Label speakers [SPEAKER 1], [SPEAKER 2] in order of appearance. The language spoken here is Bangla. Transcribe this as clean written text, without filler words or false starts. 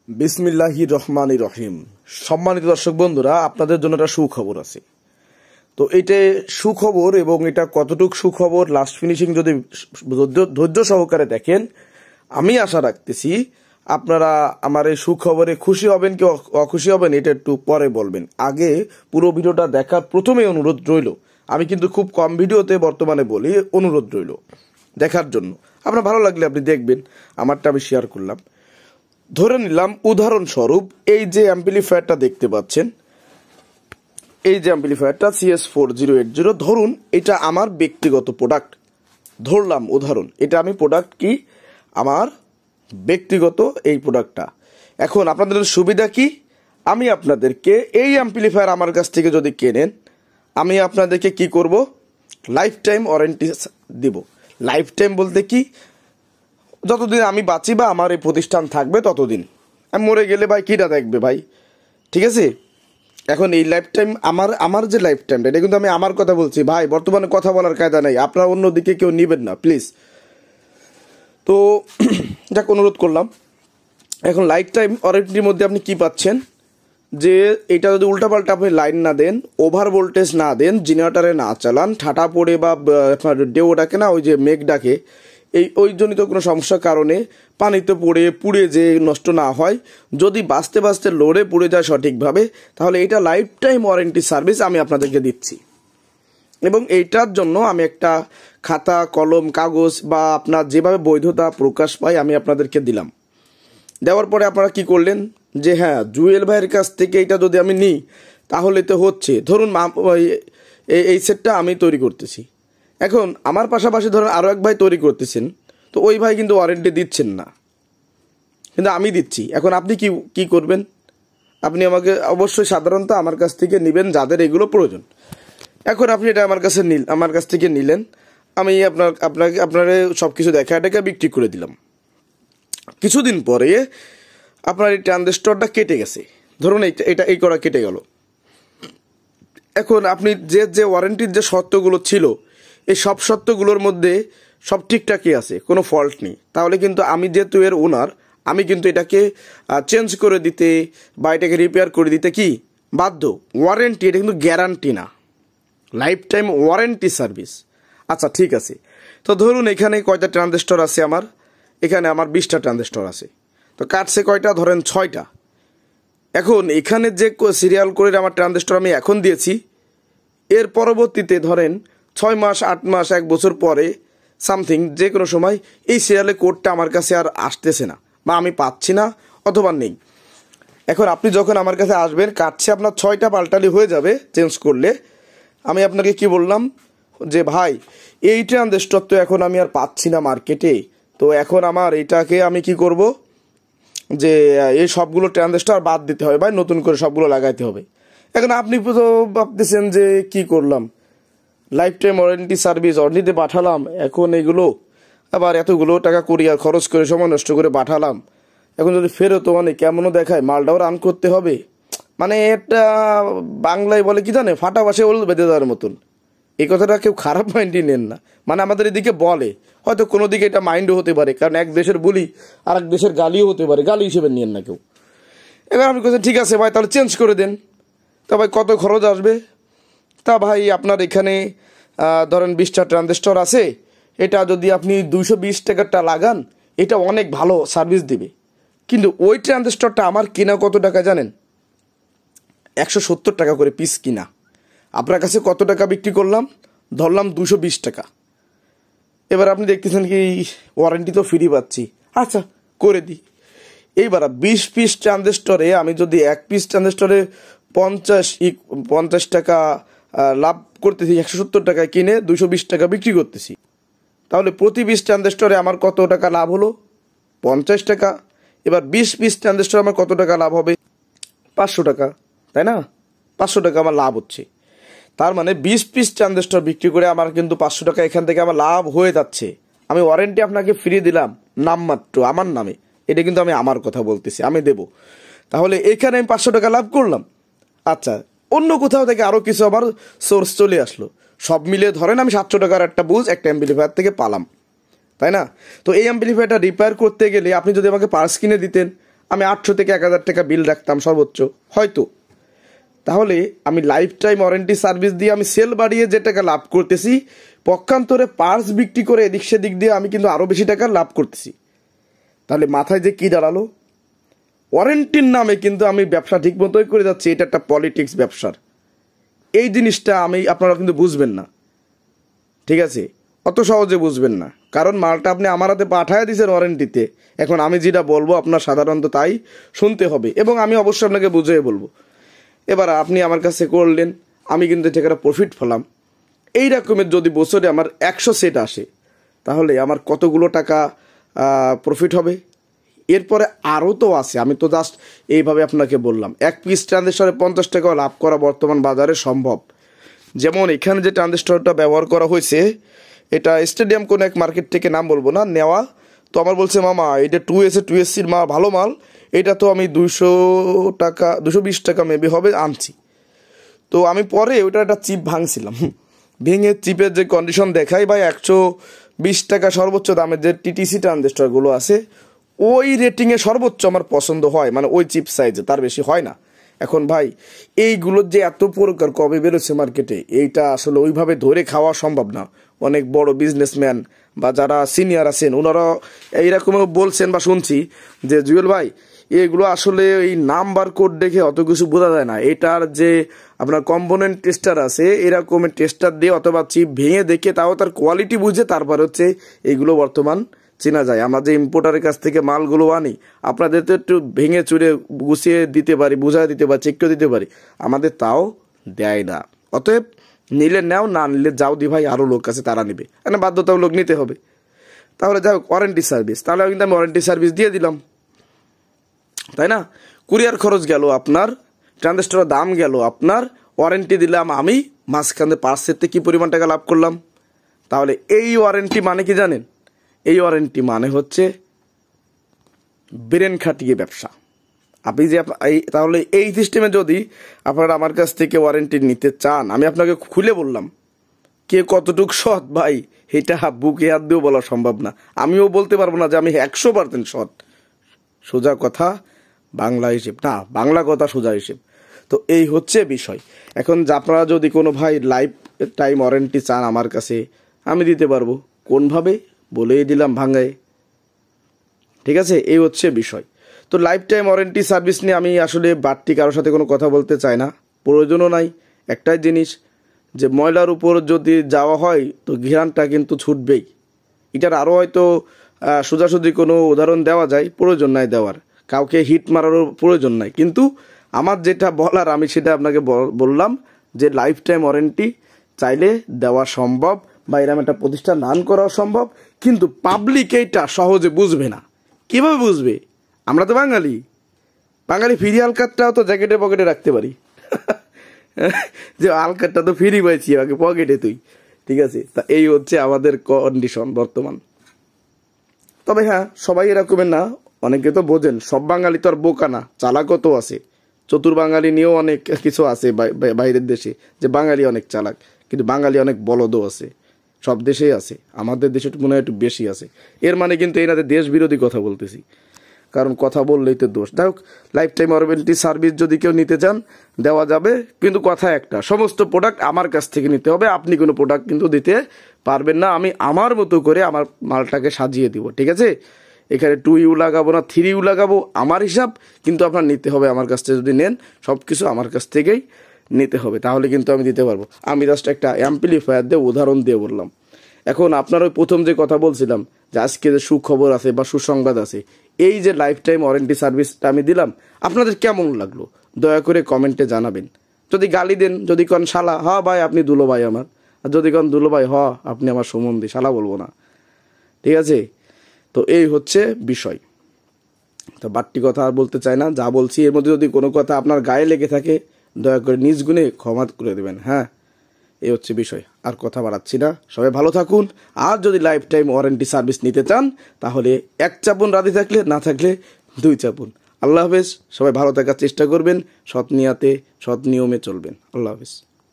[SPEAKER 1] বিসমিল্লাহির রহমানির রহিম। সম্মানিত দর্শক বন্ধুরা, আপনাদের জন্য একটা সুখবর আছে। তো এটা সুখবর, এবং এটা কতটুকু সুখবর লাস্ট ফিনিশিং যদি ধৈর্য সহকারে দেখেন, আমি আশা রাখতেছি আপনারা আমার এই সুখবরে খুশি হবেন কি অখুশি হবেন এটা একটু পরে বলবেন। আগে পুরো ভিডিওটা দেখার প্রথমেই অনুরোধ রইল। আমি কিন্তু খুব কম ভিডিওতে বর্তমানে বলি, অনুরোধ রইল দেখার জন্য। আপনার ভালো লাগলে আপনি দেখবেন, আমারটা আমি শেয়ার করলাম। ধরে নিলাম উদাহরণস্বরূপ এই যে অ্যাম্পলিফায়ারটা দেখতে পাচ্ছেন, এই যে অ্যাম্পলিফায়ারটা CS4080, ধরুন এটা আমার ব্যক্তিগত প্রোডাক্ট। ধরলাম উদাহরণ, এটা আমি প্রোডাক্ট কি আমার ব্যক্তিগত এই প্রোডাক্টটা। এখন আপনাদের সুবিধা কি, আমি আপনাদেরকে এই অ্যাম্পলিফায়ার আমার কাছ থেকে যদি কেনেন, আমি আপনাদেরকে কি করব, লাইফ টাইম ওয়ারেন্টি দিব। লাইফ টাইম বলতে কি, যতদিন আমি বাঁচি বা আমার এই প্রতিষ্ঠান থাকবে ততদিন। আমি মরে গেলে ভাই কিটা দেখবে ভাই, ঠিক আছে? এখন এই লাইফ টাইম আমার যে লাইফ টাইমটা, এটা কিন্তু আমি আমার কথা বলছি ভাই, বর্তমানে কথা বলার কায়দা নেই, আপনারা অন্যদিকে কেউ নেবেন না প্লিজ। তো যাক, অনুরোধ করলাম। এখন লাইফ টাইম ওয়ারেন্টির মধ্যে আপনি কি পাচ্ছেন, যে এটা যদি উল্টাপাল্টা আপনি লাইন না দেন, ওভার ভোল্টেজ না দেন, জেনারেটারে না চালান, ঠাটা পড়ে বা আপনার ডেও ডাকে না, ওই যে মেঘ ডাকে, ওই জনিত কোনো সমস্যার কারণে পানিতে পড়ে পুড়ে যে নষ্ট না হয়, যদি বাঁচতে বাঁচতে লড়ে পুড়ে যায় সঠিকভাবে, তাহলে এটা লাইফ টাইম ওয়ারেন্টি সার্ভিস আমি আপনাদেরকে দিচ্ছি। এবং এইটার জন্য আমি একটা খাতা কলম কাগজ বা আপনার যেভাবে বৈধতা প্রকাশ পায় আমি আপনাদেরকে দিলাম। দেওয়ার পরে আপনারা কি করলেন, যে হ্যাঁ জুয়েল ভাইয়ের কাছ থেকে এটা যদি আমি নিই তাহলে তো হচ্ছে। ধরুন এই সেটটা আমি তৈরি করতেছি, এখন আমার পাশাপাশি ধরুন আরও এক ভাই তৈরি করতেছেন, তো ওই ভাই কিন্তু ওয়ারেন্টি দিচ্ছেন না, কিন্তু আমি দিচ্ছি। এখন আপনি কি করবেন, আপনি আমাকে অবশ্যই সাধারণত আমার কাছ থেকে নেবেন যাদের এগুলো প্রয়োজন। এখন আপনি এটা আমার কাছ থেকে নিলেন, আমি আপনাকে সব কিছু দেখা বিক্রি করে দিলাম। কিছুদিন পরে আপনার এই ট্রানজিস্টরটা কেটে গেছে, ধরুন এটা এই করা কেটে গেল। এখন আপনি যে ওয়ারেন্টির যে শর্তগুলো ছিল, এই সব শর্তগুলোর মধ্যে সব ঠিকঠাকই আছে, কোনো ফল্ট নেই, তাহলে কিন্তু আমি যেহেতু এর ওনার, আমি কিন্তু এটাকে চেঞ্জ করে দিতে বা এটাকে রিপেয়ার করে দিতে কি বাধ্য। ওয়ারেন্টি, এটা কিন্তু গ্যারান্টি না, লাইফ টাইম ওয়ারেন্টি সার্ভিস। আচ্ছা ঠিক আছে, তো ধরুন এখানে কয়টা ট্রানজিস্টর আছে আমার, এখানে আমার 20টা ট্রানজিস্টর আছে, তো কাটছে কয়টা, ধরেন 6টা। এখন এখানে যে সিরিয়াল করে আমার ট্রানজিস্টর আমি এখন দিয়েছি, এর পরবর্তীতে ধরেন 6 মাস 8 মাস 1 বছর পরে সামথিং যে কোনো সময় এই সিরিয়ালে কোডটা আমার কাছে আর আসতেছে না, বা আমি পাচ্ছি না অথবা নেই। এখন আপনি যখন আমার কাছে আসবেন, কাটছে আপনার 6টা পাল্টালি হয়ে যাবে চেঞ্জ করলে, আমি আপনাকে কি বললাম, যে ভাই এই ট্রানজিস্টর তো এখন আমি আর পাচ্ছি না মার্কেটে, তো এখন আমার এটাকে আমি কি করব, যে এই সবগুলো ট্রানজিস্টর বাদ দিতে হবে ভাই, নতুন করে সবগুলো লাগাইতে হবে। এখন আপনি তো ভাবতেছেন যে কি করলাম, লাইফ টাইম ওয়ারেন্টি সার্ভিস অর্ডিতে পাঠালাম, এখন এগুলো আবার এতগুলো টাকা কুরিয়ার খরচ করে সময় নষ্ট করে পাঠালাম, এখন যদি ফেরত মানে কেমনও দেখায়, মালটাও রান করতে হবে, মানে এটা বাংলায় বলে কি জানে, ফাটা বাসে ওল বেঁধে দেওয়ার মতন। এই কথাটা কেউ খারাপ মাইন্ডই নেন না, মানে আমাদের এদিকে বলে, হয়তো কোনো দিকে এটা মাইন্ডও হতে পারে, কারণ এক দেশের বলি আর এক দেশের গালিও হতে পারে, গালি হিসেবে নিয়েন না কেউ। এবার আমি বলছি ঠিক আছে ভাই, তাহলে চেঞ্জ করে দেন। তা ভাই কত খরচ আসবে? তা ভাই আপনার এখানে ধরেন 20টা ট্রানজিস্টর আছে, এটা যদি আপনি 220 টাকারটা লাগান, এটা অনেক ভালো সার্ভিস দিবে, কিন্তু ওই ট্রানজিস্টরটা আমার কিনা কত টাকা জানেন, 170 টাকা করে পিস কিনা। আপনার কাছে কত টাকা বিক্রি করলাম, ধরলাম 220 টাকা। এবার আপনি দেখতেছেন কি ওয়ারেন্টি তো ফ্রি পাচ্ছি, আচ্ছা করে দিই। এইবার 20 পিস ট্রানজিস্টরে আমি যদি 1 পিস ট্রানজিস্টরে 50 টাকা লাভ করতেছি, 170 টাকায় কিনে 220 টাকা বিক্রি করতেছি, তাহলে প্রতি 20 ট্রানজিস্টরে আমার কত টাকা লাভ হলো, 50 টাকা। এবার 20 পিস ট্রানজিস্টর আমার কত টাকা লাভ হবে, 500 টাকা, তাই না? 500 টাকা আমার লাভ হচ্ছে, তার মানে 20 পিস ট্রানজিস্টর বিক্রি করে আমার কিন্তু 500 টাকা এখান থেকে আমার লাভ হয়ে যাচ্ছে। আমি ওয়ারেন্টি আপনাকে ফ্রি দিলাম নামমাত্র আমার নামে, এটা কিন্তু আমি আমার কথা বলতেছি, আমি দেব। তাহলে এখানে আমি 500 টাকা লাভ করলাম। আচ্ছা, অন্য কোথাও থেকে আরও কিছু আমার সোর্স চলে আসলো, সব মিলিয়ে ধরেন আমি 700 টাকার একটা বুঝ একটা অ্যাম্পলিফায়ার থেকে পালাম, তাই না? তো এই অ্যাম্পলিফায়ারটা রিপেয়ার করতে গেলে আপনি যদি আমাকে পার্টস কিনে দিতেন, আমি 800 থেকে 1000 টাকা বিল রাখতাম সর্বোচ্চ হয়তো, তাহলে আমি লাইফ টাইম ওয়ারেন্টি সার্ভিস দিয়ে আমি সেল বাড়িয়ে যে টাকা লাভ করতেছি, পক্ষান্তরে পার্টস বিক্রি করে এদিক সেদিক দিয়ে আমি কিন্তু আরও বেশি টাকা লাভ করতেছি। তাহলে মাথায় যে কি দাঁড়ালো, ওয়ারেন্টির নামে কিন্তু আমি ব্যবসা ঠিক মতোই করে যাচ্ছি, এটা একটা পলিটিক্স ব্যবসার। এই জিনিসটা আপনারা কিন্তু বুঝবেন না, ঠিক আছে? অত সহজে বুঝবেন না, কারণ মালটা আপনি আমার হাতে পাঠায় দিয়েছেন ওয়ারেন্টিতে। এখন আমি যেটা বলবো আপনার সাধারণত তাই শুনতে হবে, এবং আমি অবশ্যই আপনাকে বুঝিয়ে বলবো। এবার আপনি আমার কাছে করলেন, আমি কিন্তু টাকাটা প্রফিট পেলাম। এই রকমের যদি বছরে আমার 100 সেট আসে, তাহলে আমার কতগুলো টাকা প্রফিট হবে? এরপরে আরও তো আছে, আমি তো জাস্ট এইভাবে আপনাকে বললাম। এক পিস ট্রানজিস্টরে 50 টাকা লাভ করা বর্তমান বাজারে সম্ভব। যেমন এখানে যে ট্রানজিস্টরটা ব্যবহার করা হয়েছে, এটা স্টেডিয়াম কোন এক মার্কেট থেকে, নাম বলবো না, নেওয়া। তো আমার বলছে, মামা এটা 2SCর মাল, ভালো মাল, এটা তো আমি 200 টাকা 220 টাকা মেবি হবে আনছি। তো আমি পরে ওটা একটা চিপ ভাঙছিলাম, ভেঙে চিপের যে কন্ডিশন দেখাই ভাই, 120 টাকা সর্বোচ্চ দামের যে টিটিসি ট্রানজিস্টরগুলো আছে, ওই রেটিংয়ে সর্বোচ্চ আমার পছন্দ হয়, মানে ওই চিপ সাইজে, তার বেশি হয় না। এখন ভাই এইগুলোর যে এত প্রকার কবে বেরোচ্ছে মার্কেটে, এইটা আসলে ওইভাবে ধরে খাওয়া সম্ভব না। অনেক বড় বিজনেসম্যান বা যারা সিনিয়র আছেন, ওনারা এইরকমও বলছেন বা শুনছি যে, জুয়েল ভাই এগুলো আসলে এই নাম্বার কোড দেখে অত কিছু বোঝা যায় না, এটার যে আপনার কম্পোনেন্ট টেস্টার আছে, এরকমের টেস্টার দিয়ে অথবা চিপ ভেঙে দেখে, তাও তার কোয়ালিটি বুঝে তারপর হচ্ছে এইগুলো বর্তমান চেনা যায়। আমরা যে ইম্পোর্টারের কাছ থেকে মালগুলো আনি, আপনাদের তো একটু ভেঙে চুরে গুছিয়ে দিতে পারি, বুঝাই দিতে পারি, চেক করে দিতে পারি, আমাদের তাও দেয় না। অতএব নিলে নাও, না নিলে যাও, দি ভাই আরও লোক আছে তারা নেবে, মানে বাধ্যতামূলক নিতে হবে। তাহলে যাই হোক, ওয়ারেন্টি সার্ভিস, তাহলে কিন্তু আমি ওয়ারেন্টি সার্ভিস দিয়ে দিলাম, তাই না? কুরিয়ার খরচ গেল আপনার, ট্রানজিস্টরের দাম গেল আপনার, ওয়ারেন্টি দিলাম আমি, মাঝখানে পার্সেতে কি পরিমাণ টাকা লাভ করলাম। তাহলে এই ওয়ারেন্টি মানে কি জানেন? এই ওয়ারেন্টি মানে হচ্ছে ব্রেন খাটিয়ে ব্যবসা। আপনি যে তাহলে এই সিস্টেমে যদি আপনারা আমার কাছ থেকে ওয়ারেন্টি নিতে চান, আমি আপনাকে খুলে বললাম, কে কতটুক সৎ ভাই এটা বুকে হাত দিয়েও বলা সম্ভব না। আমিও বলতে পারবো না যে আমি 100% সৎ। সোজা কথা বাংলা হিসেব না, বাংলা কথা সোজা হিসেব। তো এই হচ্ছে বিষয়। এখন আপনারা যদি কোনো ভাই লাইফ টাইম ওয়ারেন্টি চান আমার কাছে, আমি দিতে পারবো। কোনভাবে বলেই দিলাম ভাঙায়, ঠিক আছে? এই হচ্ছে বিষয়। তো লাইফ টাইম ওয়ারেন্টি সার্ভিস নিয়ে আমি আসলে বাড়তি কারোর সাথে কোনো কথা বলতে চাই না, প্রয়োজনও নাই। একটাই জিনিস, যে ময়লার উপর যদি যাওয়া হয় তো ঘ্রাণটা কিন্তু ছুটবেই। এটার আরও হয়তো সোজাসুজি কোনো উদাহরণ দেওয়া যায়, প্রয়োজন নাই দেওয়ার, কাউকে হিট মারারও প্রয়োজন নাই। কিন্তু আমার যেটা বলার আমি সেটা আপনাকে বললাম, যে লাইফ টাইম ওয়ারেন্টি চাইলে দেওয়া সম্ভব, বা এরকম একটা প্রতিষ্ঠান রান করাও সম্ভব, কিন্তু পাবলিক এইটা সহজে বুঝবে না। কীভাবে বুঝবে? আমরা তো বাঙালি, ফ্রি আলকাতটাও তো জ্যাকেটে পকেটে রাখতে পারি, যে আলকাতটা তো ফ্রি পাইছি আগে পকেটে তুই, ঠিক আছে? তা এই হচ্ছে আমাদের কন্ডিশন বর্তমান। তবে হ্যাঁ, সবাই এরকমের না, অনেকে তো বোঝেন, সব বাঙালি তো আর বোকা না, চালাকও তো আছে। চতুর বাঙালি নিয়েও অনেক কিছু আছে বাইরের দেশে, যে বাঙালি অনেক চালাক, কিন্তু বাঙালি অনেক বলদও আছে। সব দেশেই আছে, আমাদের দেশে মনে হয় একটু বেশি আছে। এর মানে কিন্তু এনাদের দেশ বিরোধী কথা বলতেছি, কারণ কথা বললেই তো দোষ। যাই হোক, লাইফ টাইম ওয়ারেন্টি সার্ভিস যদি কেউ নিতে চান দেওয়া যাবে, কিন্তু কথা একটা, সমস্ত প্রোডাক্ট আমার কাছ থেকে নিতে হবে। আপনি কোনো প্রোডাক্ট কিন্তু দিতে পারবেন না, আমি আমার মতো করে আমার মালটাকে সাজিয়ে দিব, ঠিক আছে? এখানে 2U লাগাবো না, 3U লাগাবো, আমার হিসাব। কিন্তু আপনার নিতে হবে আমার কাছ থেকে, যদি নেন সব কিছু আমার কাছ থেকেই নিতে হবে, তাহলে কিন্তু আমি দিতে পারবো। আমি জাস্ট একটা অ্যাম্পলিফায়ার দিয়ে উদাহরণ দিয়ে বললাম। এখন আপনার ওই প্রথম যে কথা বলছিলাম, যে আজকে যে সুখবর আছে বা সুসংবাদ আছে, এই যে লাইফ টাইম ওয়ারেন্টি সার্ভিসটা আমি দিলাম, আপনাদের কেমন লাগলো দয়া করে কমেন্টে জানাবেন। যদি গালি দেন, যদি কন শালা, হ ভাই আপনি দুলো ভাই আমার, আর যদি কন দুলো ভাই, হ আপনি আমার সম্বন্ধী, শালা বলবো না, ঠিক আছে? তো এই হচ্ছে বিষয়। তো বাড়তি কথা আর বলতে চাই না, যা বলছি এর মধ্যে যদি কোনো কথা আপনার গায়ে লেগে থাকে দয়া করে নিজ গুণে ক্ষমা করে দেবেন। হ্যাঁ, এই হচ্ছে বিষয়, আর কথা বাড়াচ্ছি না। সবাই ভালো থাকুন। আর যদি লাইফ টাইম ওয়ারেন্টি সার্ভিস নিতে চান তাহলে 1 চাপুন, রাজি থাকলে, না থাকলে 2 চাপুন। আল্লাহ হাফেজ। সবাই ভালো থাকার চেষ্টা করবেন, সৎ নিয়াতে সৎ নিয়মে চলবেন। আল্লাহ হাফেজ।